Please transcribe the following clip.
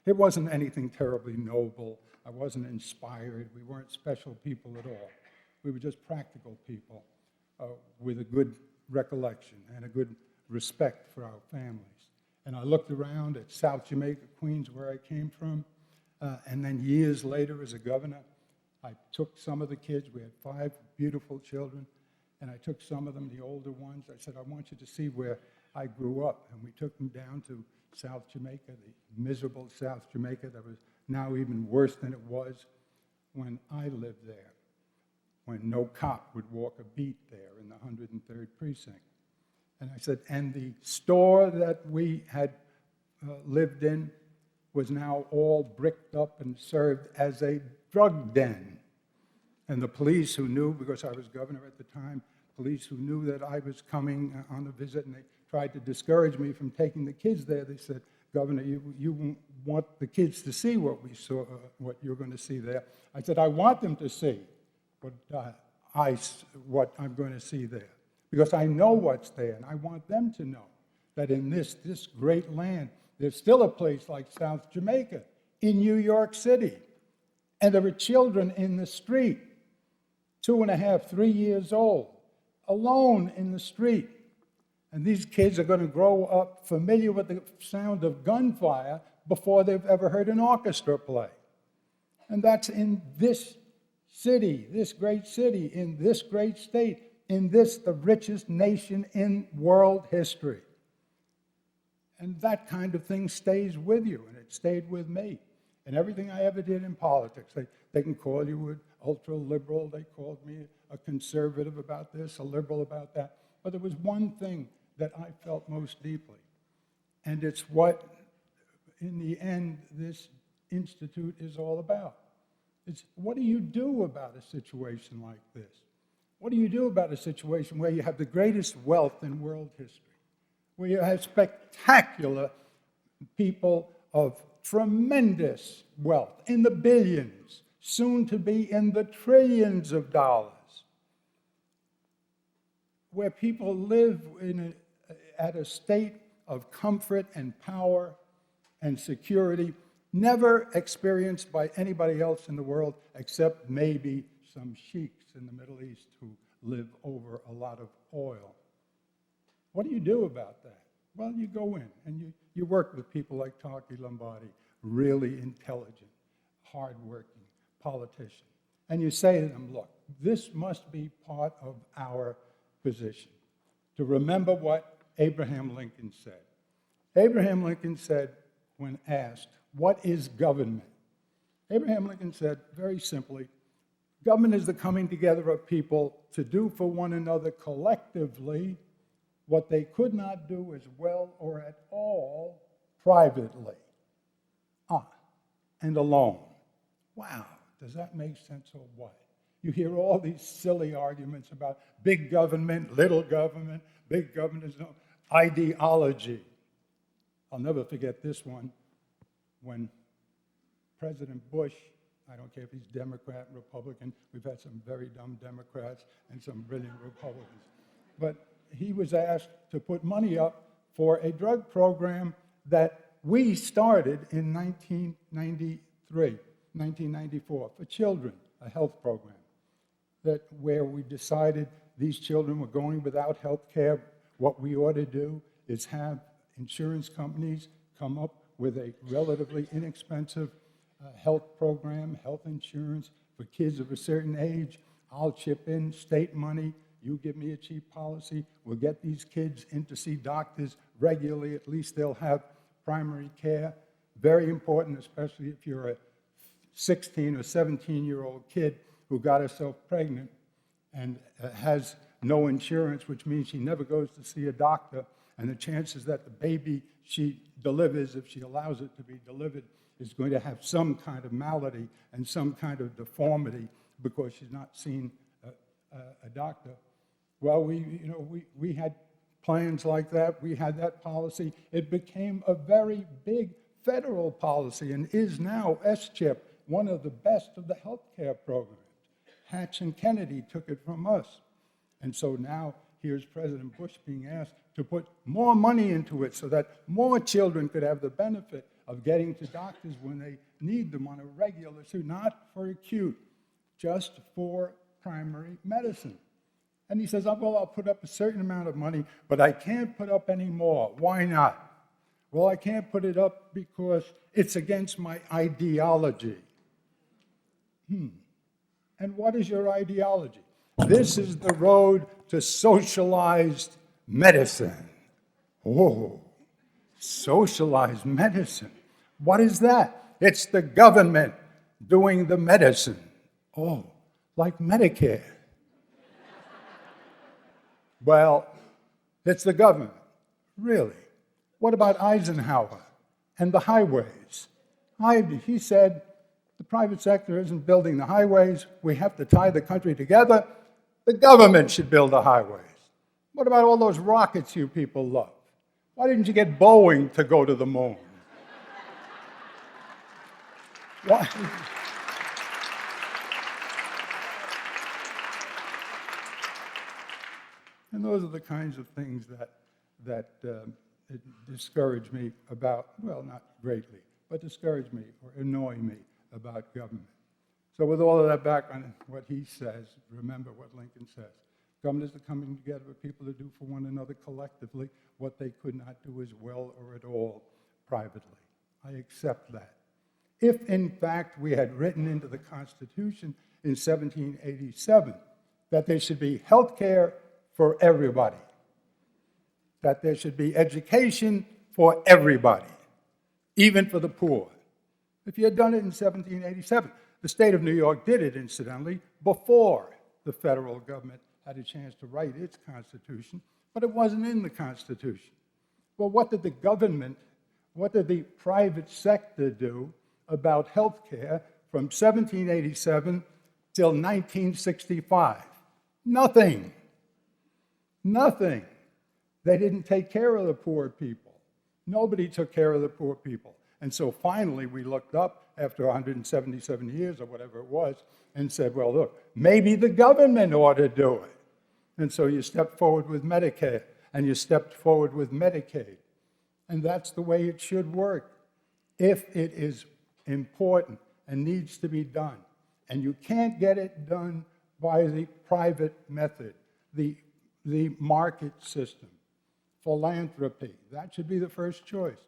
It wasn't anything terribly noble. I wasn't inspired. We weren't special people at all. We were just practical people with a good recollection and a good respect for our families. And I looked around at South Jamaica, Queens, where I came from, and then years later as a governor, I took some of the kids. We had 5 beautiful children, and I took some of them, the older ones. I said, I want you to see where I grew up. And we took them down to South Jamaica, the miserable South Jamaica that was now even worse than it was when I lived there, when no cop would walk a beat there in the 103rd Precinct. And I said, and the store that we had lived in was now all bricked up and served as a drug den. And the police who knew, because I was governor at the time, police who knew that I was coming on a visit, and they tried to discourage me from taking the kids there. They said, Governor, you want the kids to see what we saw, what you're going to see there. I said, I want them to see what I'm going to see there, because I know what's there, and I want them to know that in this great land, there's still a place like South Jamaica in New York City, and there are children in the street, 2.5, 3 years old, alone in the street. And these kids are going to grow up familiar with the sound of gunfire before they've ever heard an orchestra play. And that's in this city, this great city, in this great state, in this, the richest nation in world history. And that kind of thing stays with you, and it stayed with me. And everything I ever did in politics, they can call you an ultra-liberal, they called me a conservative about this, a liberal about that. But there was one thing that I felt most deeply, and it's what, in the end, this institute is all about. It's what do you do about a situation like this? What do you do about a situation where you have the greatest wealth in world history, where you have spectacular people of tremendous wealth in the billions, soon to be in the trillions of dollars, where people live at a state of comfort and power and security never experienced by anybody else in the world except maybe some sheiks in the Middle East who live over a lot of oil. What do you do about that? Well, you go in and you work with people like Taki Lombardi, really intelligent, hardworking politician. And you say to them, look, this must be part of our position. To remember what Abraham Lincoln said. Abraham Lincoln said, when asked, what is government? Abraham Lincoln said, very simply, government is the coming together of people to do for one another collectively what they could not do as well or at all privately. And alone. Wow, does that make sense or what? You hear all these silly arguments about big government, little government, big government is no ideology. I'll never forget this one when President Bush, I don't care if he's Democrat, Republican, we've had some very dumb Democrats and some brilliant Republicans, but he was asked to put money up for a drug program that we started in 1994 for children, a health program, where we decided these children were going without health care. What we ought to do is have insurance companies come up with a relatively inexpensive health program, health insurance for kids of a certain age. I'll chip in state money. You give me a cheap policy. We'll get these kids in to see doctors regularly. At least they'll have primary care. Very important, especially if you're a 16 or 17-year-old kid who got herself pregnant and has no insurance, which means she never goes to see a doctor, and the chances that the baby she delivers, if she allows it to be delivered, is going to have some kind of malady and some kind of deformity because she's not seen a doctor. Well, we had plans like that. We had that policy. It became a very big federal policy and is now SCHIP, one of the best of the healthcare programs. Hatch and Kennedy took it from us. And so now here's President Bush being asked to put more money into it so that more children could have the benefit of getting to doctors when they need them on a regular basis, not for acute, just for primary medicine. And he says, oh, well, I'll put up a certain amount of money, but I can't put up any more. Why not? Well, I can't put it up because it's against my ideology. And what is your ideology? This is the road to socialized medicine. Oh, socialized medicine. What is that? It's the government doing the medicine. Oh, like Medicare. Well, it's the government. Really? What about Eisenhower and the highways? He said, the private sector isn't building the highways. We have to tie the country together. The government should build the highways. What about all those rockets you people love? Why didn't you get Boeing to go to the moon? Why? And those are the kinds of things that discourage me about, well, not greatly, but discourage me or annoy me about government. So with all of that background, what he says, remember what Lincoln says. Government is the coming together of people to do for one another collectively what they could not do as well or at all privately. I accept that. If, in fact, we had written into the Constitution in 1787 that there should be health care for everybody, that there should be education for everybody, even for the poor. If you had done it in 1787, the state of New York did it, incidentally, before the federal government had a chance to write its Constitution, but it wasn't in the Constitution. Well, what did the government, what did the private sector do about health care from 1787 till 1965? Nothing. Nothing. They didn't take care of the poor people. Nobody took care of the poor people. And so finally we looked up after 177 years or whatever it was and said, well, look, maybe the government ought to do it. And so you stepped forward with Medicare and you stepped forward with Medicaid. And that's the way it should work if it is important and needs to be done. And you can't get it done by the private method, the market system, philanthropy. That should be the first choice.